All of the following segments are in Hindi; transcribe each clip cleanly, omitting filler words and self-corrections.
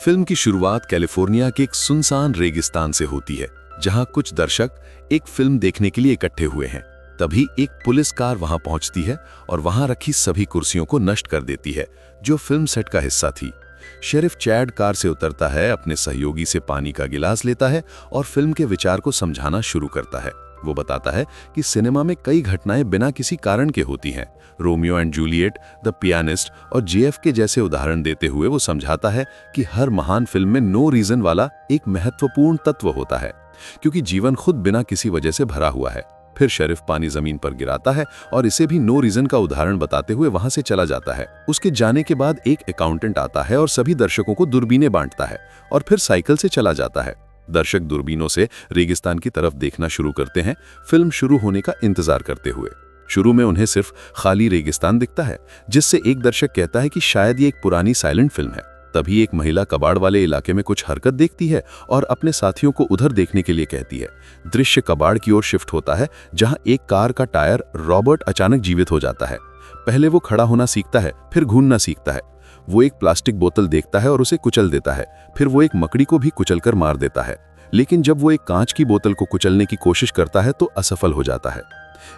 फिल्म की शुरुआत कैलिफोर्निया के एक सुनसान रेगिस्तान से होती है, जहां कुछ दर्शक एक फिल्म देखने के लिए इकट्ठे हुए हैं। तभी एक पुलिस कार वहां पहुंचती है और वहां रखी सभी कुर्सियों को नष्ट कर देती है, जो फिल्म सेट का हिस्सा थी। शेरिफ चैड कार से उतरता है, अपने सहयोगी से पानी का गिलास लेता है और फिल्म के विचार को समझाना शुरू करता है। वो बताता है कि सिनेमा में कई घटनाएं बिना किसी कारण के होती हैं। Romeo and Juliet, the pianist और JFK जैसे उदाहरण देते हुए वो समझाता है कि हर महान फिल्म में नो रीजन वाला एक महत्वपूर्ण तत्व होता है, क्योंकि जीवन खुद बिना किसी वजह से भरा हुआ है। फिर शेरिफ पानी जमीन पर गिराता है और इसे भी नो रीजन का उदाहरण बताते हुए वहां से चला जाता है। उसके जाने के बाद एक अकाउंटेंट आता है और सभी दर्शकों को दूरबीनें बांटता है और फिर साइकिल से चला जाता है। दर्शक दूरबीनों से रेगिस्तान की तरफ देखना शुरू करते हैं, फिल्म शुरू होने का इंतजार करते हुए। शुरू में उन्हें सिर्फ खाली रेगिस्तान दिखता है, जिससे एक दर्शक कहता है कि शायद ये एक पुरानी साइलेंट फिल्म है। तभी एक महिला कबाड़ वाले इलाके में कुछ हरकत देखती है और अपने साथियों को उधर देखने के लिए कहती है। दृश्य कबाड़ की ओर शिफ्ट होता है, जहां एक कार का टायर रॉबर्ट अचानक जीवित हो जाता है। पहले वो खड़ा होना सीखता है, फिर घूमना सीखता है। वो एक प्लास्टिक बोतल देखता है और उसे कुचल देता है। फिर वो एक मकड़ी को भी कुचलकर मार देता है, लेकिन जब वो एक कांच की बोतल को कुचलने की कोशिश करता है तो असफल हो जाता है।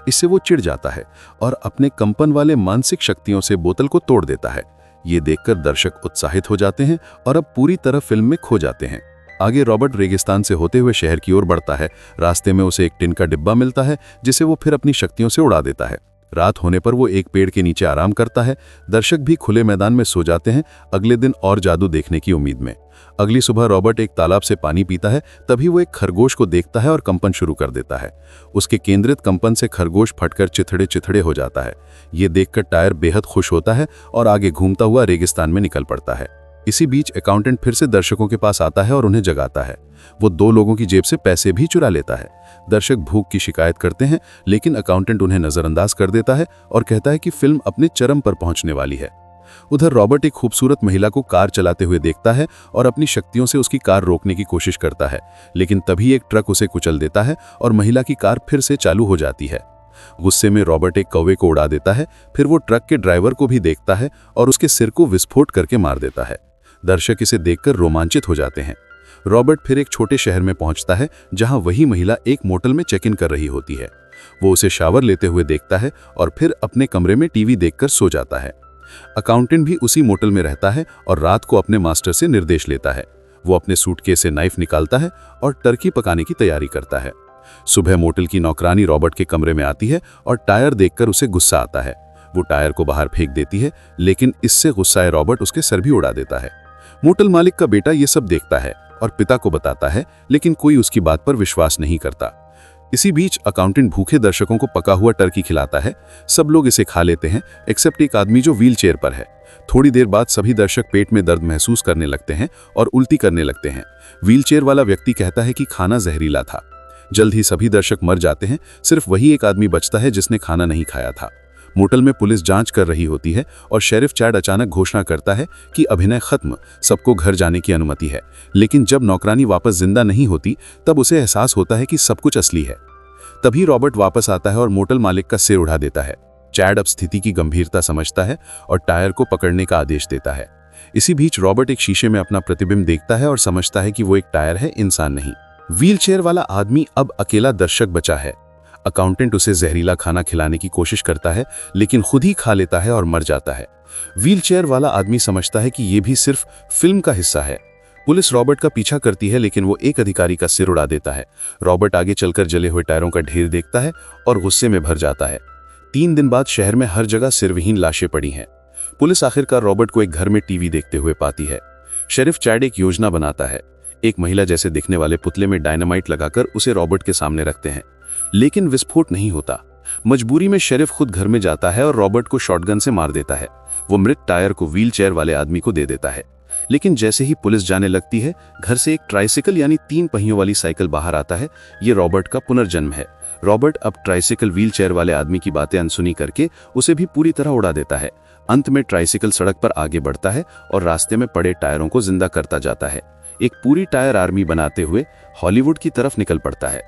इससे वो चिढ़ जाता है और अपने कंपन वाले मानसिक शक्तियों से बोतल को तोड़ देता है। ये देखकर दर्शक उत्साहित हो जाते हैं और अब पूरी तरह फिल्म में खो जाते हैं। आगे रॉबर्ट रेगिस्तान से होते हुए शहर की ओर बढ़ता है। रास्ते में उसे एक टिन का डिब्बा मिलता है, जिसे वो फिर अपनी शक्तियों से उड़ा देता है। रात होने पर वो एक पेड़ के नीचे आराम करता है। दर्शक भी खुले मैदान में सो जाते हैं, अगले दिन और जादू देखने की उम्मीद में। अगली सुबह रॉबर्ट एक तालाब से पानी पीता है, तभी वो एक खरगोश को देखता है और कंपन शुरू कर देता है। उसके केंद्रित कंपन से खरगोश फटकर चिथड़े चिथड़े हो जाता है। ये देखकर टायर बेहद खुश होता है और आगे घूमता हुआ रेगिस्तान में निकल पड़ता है। इसी बीच अकाउंटेंट फिर से दर्शकों के पास आता है और उन्हें जगाता है। वो 2 लोगों की जेब से पैसे भी चुरा लेता है। दर्शक भूख की शिकायत करते हैं, लेकिन अकाउंटेंट उन्हें नजरअंदाज कर देता है और कहता है कि फिल्म अपने चरम पर पहुंचने वाली है। उधर रॉबर्ट एक खूबसूरत महिला को कार चलाते हुए देखता है और अपनी शक्तियों से उसकी कार रोकने की कोशिश करता है, लेकिन तभी एक ट्रक उसे कुचल देता है और महिला की कार फिर से चालू हो जाती है। गुस्से में रॉबर्ट एक कौवे को उड़ा देता है। फिर वो ट्रक के ड्राइवर को भी देखता है और उसके सिर को विस्फोट करके मार देता है। दर्शक इसे देखकर रोमांचित हो जाते हैं। रॉबर्ट फिर एक छोटे शहर में पहुंचता है, जहां वही महिला एक मोटल में चेक इन कर रही होती है। वो उसे शावर लेते हुए देखता है और फिर अपने कमरे में टीवी देखकर सो जाता है। अकाउंटेंट भी उसी मोटल में रहता है और रात को अपने मास्टर से निर्देश लेता है। वो अपने सूटकेस से नाइफ निकालता है और टर्की पकाने की तैयारी करता है। सुबह मोटल की नौकरानी रॉबर्ट के कमरे में आती है और टायर देखकर उसे गुस्सा आता है। वो टायर को बाहर फेंक देती है, लेकिन इससे गुस्साए रॉबर्ट उसके सर भी उड़ा देता है। मोटल मालिक का बेटा ये सब देखता है और पिता को बताता है, लेकिन कोई उसकी बात पर विश्वास नहीं करता। इसी बीच अकाउंटेंट भूखे दर्शकों को पका हुआ टर्की खिलाता है। सब लोग इसे खा लेते हैं, एक्सेप्ट एक आदमी जो व्हील चेयर पर है। थोड़ी देर बाद सभी दर्शक पेट में दर्द महसूस करने लगते हैं और उल्टी करने लगते हैं। व्हील चेयर वाला व्यक्ति कहता है कि खाना जहरीला था। जल्द ही सभी दर्शक मर जाते हैं, सिर्फ वही एक आदमी बचता है जिसने खाना नहीं खाया था। मोटल में पुलिस जांच कर रही होती है और शेरिफ चैड अचानक घोषणा करता है कि अभिनय खत्म, सबको घर जाने की अनुमति है। लेकिन जब नौकरानी वापस जिंदा नहीं होती, तब उसे एहसास होता है कि सब कुछ असली है। तभी रॉबर्ट वापस आता है और मोटल मालिक का सिर उड़ा देता है। चैड अब स्थिति की गंभीरता समझता है और टायर को पकड़ने का आदेश देता है। इसी बीच रॉबर्ट एक शीशे में अपना प्रतिबिंब देखता है और समझता है कि वो एक टायर है, इंसान नहीं। व्हील चेयर वाला आदमी अब अकेला दर्शक बचा है। अकाउंटेंट उसे जहरीला खाना खिलाने की कोशिश करता है, लेकिन खुद ही खा लेता है और मर जाता है। व्हील चेयर वाला आदमी समझता है कि यह भी सिर्फ फिल्म का हिस्सा है। पुलिस रॉबर्ट का पीछा करती है, लेकिन वो एक अधिकारी का सिर उड़ा देता है। रॉबर्ट आगे चलकर जले हुए टायरों का ढेर देखता है और गुस्से में भर जाता है। 3 दिन बाद शहर में हर जगह सिरविहीन लाशें पड़ी हैं। पुलिस आखिरकार रॉबर्ट को एक घर में टीवी देखते हुए पाती है। शेरिफ चैड एक योजना बनाता है। एक महिला जैसे दिखने वाले पुतले में डायनामाइट लगाकर उसे रॉबर्ट के सामने रखते हैं, लेकिन विस्फोट नहीं होता। मजबूरी में शेरिफ खुद घर में जाता है और रॉबर्ट को शॉटगन से मार देता है। वो मृत टायर को व्हील चेयर वाले आदमी को दे देता है। लेकिन जैसे ही पुलिस जाने लगती है, घर से एक ट्राइसिकल यानी 3 पहियों वाली साइकिल बाहर आता है। ये रॉबर्ट का पुनर्जन्म है। रॉबर्ट अब ट्राइसिकल व्हील चेयर वाले आदमी की बातें अनसुनी करके उसे भी पूरी तरह उड़ा देता है। अंत में ट्राइसिकल सड़क पर आगे बढ़ता है और रास्ते में पड़े टायरों को जिंदा करता जाता है। एक पूरी टायर आर्मी बनाते हुए हॉलीवुड की तरफ निकल पड़ता है।